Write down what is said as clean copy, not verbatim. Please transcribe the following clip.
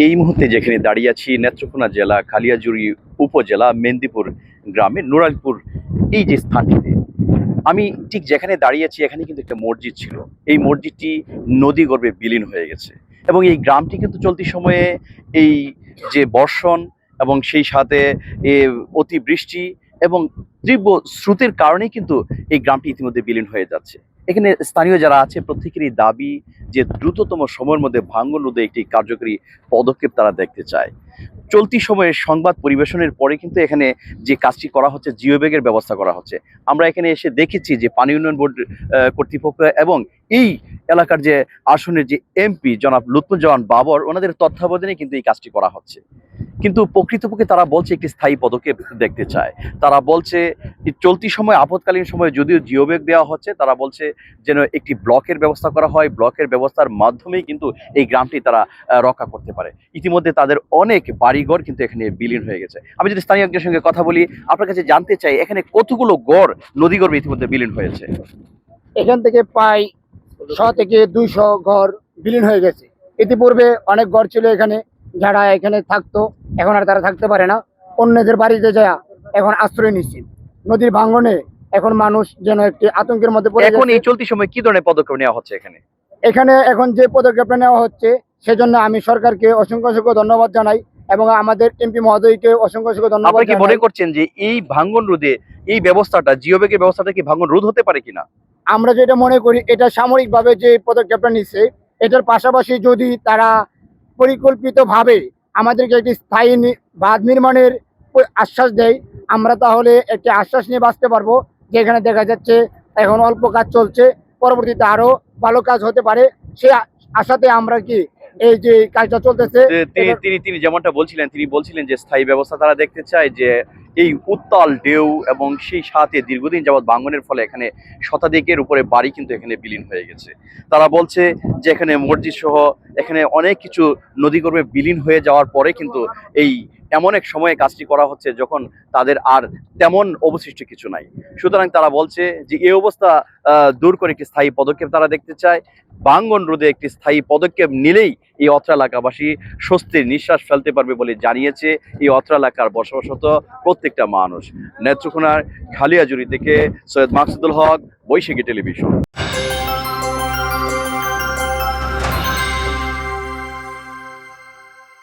এই মুহূর্তে যেখানে দাঁড়িয়ে আছি নেত্রকোনা জেলা খালিয়াজুড়ি উপজেলা মেন্দিপুর গ্রামে নুরালপুর এই যে স্থানটিতে আমি ঠিক যেখানে দাঁড়িয়ে আছি এখানে কিন্তু একটা মসজিদ ছিল। এই মসজিদটি নদী গর্ভে বিলীন হয়ে গেছে এবং এই গ্রামটি কিন্তু চলতি সময়ে এই যে বর্ষণ এবং সেই সাথে অতিবৃষ্টি এবং তীব্র স্রোতের কারণেই কিন্তু এই গ্রামটি ইতিমধ্যে বিলীন হয়ে যাচ্ছে। এখানে স্থানীয় যারা আছে প্রত্যেকেরই দাবি যে দ্রুততম সময়ের মধ্যে ভাঙ্গন রোধে একটি কার্যকরী পদক্ষেপ তারা দেখতে চায়। চলতি সময়ে সংবাদ পরিবেশনের পরে কিন্তু এখানে যে কাজটি করা হচ্ছে জিও ব্যাগের ব্যবস্থা করা হচ্ছে। আমরা এখানে এসে দেখেছি যে পানি উন্নয়ন বোর্ড কর্তৃপক্ষ এবং এই এলাকার যে আসনের যে এমপি জনাব লুৎফুজ্জামান বাবর ওনাদের তত্ত্বাবধানে কিন্তু এই কাজটি করা হচ্ছে। কিন্তু প্রকৃতপক্ষে তারা বলছে একটি স্থায়ী পদক্ষেপ দেখতে চায়। তারা বলছে চলতি সময় আপৎকালীন সময়ে যদিও জিও ব্যাগ দেওয়া হচ্ছে, তারা বলছে যেন একটি ব্লকের ব্যবস্থা করা হয়, ব্লকের ব্যবস্থার মাধ্যমেই কিন্তু এই গ্রামটি তারা রক্ষা করতে পারে। ইতিমধ্যে তাদের অনেক বাড়িঘর কিন্তু এখানে বিলীন হয়ে গেছে। আমি যদি স্থানীয় একজনের সঙ্গে কথা বলি, আপনার কাছে জানতে চাই এখানে কতগুলো গড় নদীগর্ভে ইতিমধ্যে বিলীন হয়েছে? এখান থেকে প্রায় 100 থেকে 200 ঘর বিলীন হয়ে গেছে। ইতিপূর্বে অনেক ঘর ছিল এখানে, যারা এখানে থাকতো এখন আর তারা থাকতে পারে না, অন্যদের বাড়িতে যায় এখন আশ্রয় নিচ্ছে। নদীর ভাঙ্গনে এখন মানুষ যেন একটি আতঙ্কের মধ্যে পড়ে এখন গেছে। এই চলতি সময় কি ধরনের পদক্ষেপ নেওয়া হচ্ছে এখানে এখন যে পদক্ষেপটা নেওয়া হচ্ছে সেজন্য আমি সরকারকে অসংখ্য ধন্যবাদ জানাই এবং আমাদের এমপি মহোদয়কে অসংখ্য ধন্যবাদ। আপনি কি মনে করছেন যে এই ভাঙ্গন রোধে এই ব্যবস্থাটা জিও ব্যাগের ব্যবস্থাটা কি ভাঙ্গন রোধ হতে পারে কিনা? আমরা যেটা মনে করি এটা সাময়িকভাবে যে পদক্ষেপটা নিচ্ছে এটার পাশাপাশি যদি তারা পরিকল্পিতভাবে আমাদেরকে একটি স্থায়ী বাঁধ নির্মাণের আশ্বাস দেয়, আমরা তাহলে একটি আশ্বাস নিয়ে বাঁচতে পারবো। যেখানে দেখা যাচ্ছে এখন অল্প কাজ চলছে, পরবর্তীতে আরো ভালো কাজ হতে পারে সে আশাতে আমরা কি এই যে কাজটা চলতেছে। তিনি যেমনটা বলছিলেন, তিনি বলছিলেন যে স্থায়ী ব্যবস্থা তারা দেখতে চায়, যে এই উত্তাল ঢেউ এবং সেই সাথে দীর্ঘদিন যাবৎ ভাঙ্গনের ফলে এখানে শতাধিকের উপরে বাড়ি কিন্তু এখানে বিলীন হয়ে গেছে। তারা বলছে যে এখানে মসজিদ সহ এখানে অনেক কিছু নদীগর্ভে বিলীন হয়ে যাওয়ার পরে কিন্তু এই এমন এক সময়ে কাজটি করা হচ্ছে যখন তাদের আর তেমন অবশিষ্ট কিছু নাই। সুতরাং তারা বলছে যে এই অবস্থা দূর করে একটি স্থায়ী পদক্ষেপ তারা দেখতে চায়। ভাঙ্গন রোধে একটি স্থায়ী পদক্ষেপ নিলেই এই অত্র এলাকাবাসী স্বস্তির নিঃশ্বাস ফেলতে পারবে বলে জানিয়েছে এই অত্র এলাকার বসবাসরত প্রত্যেকটা মানুষ। নেত্রকোনার খালিয়াজুড়ি থেকে সৈয়দ মাকসুদুল হক, বৈশাখী টেলিভিশন।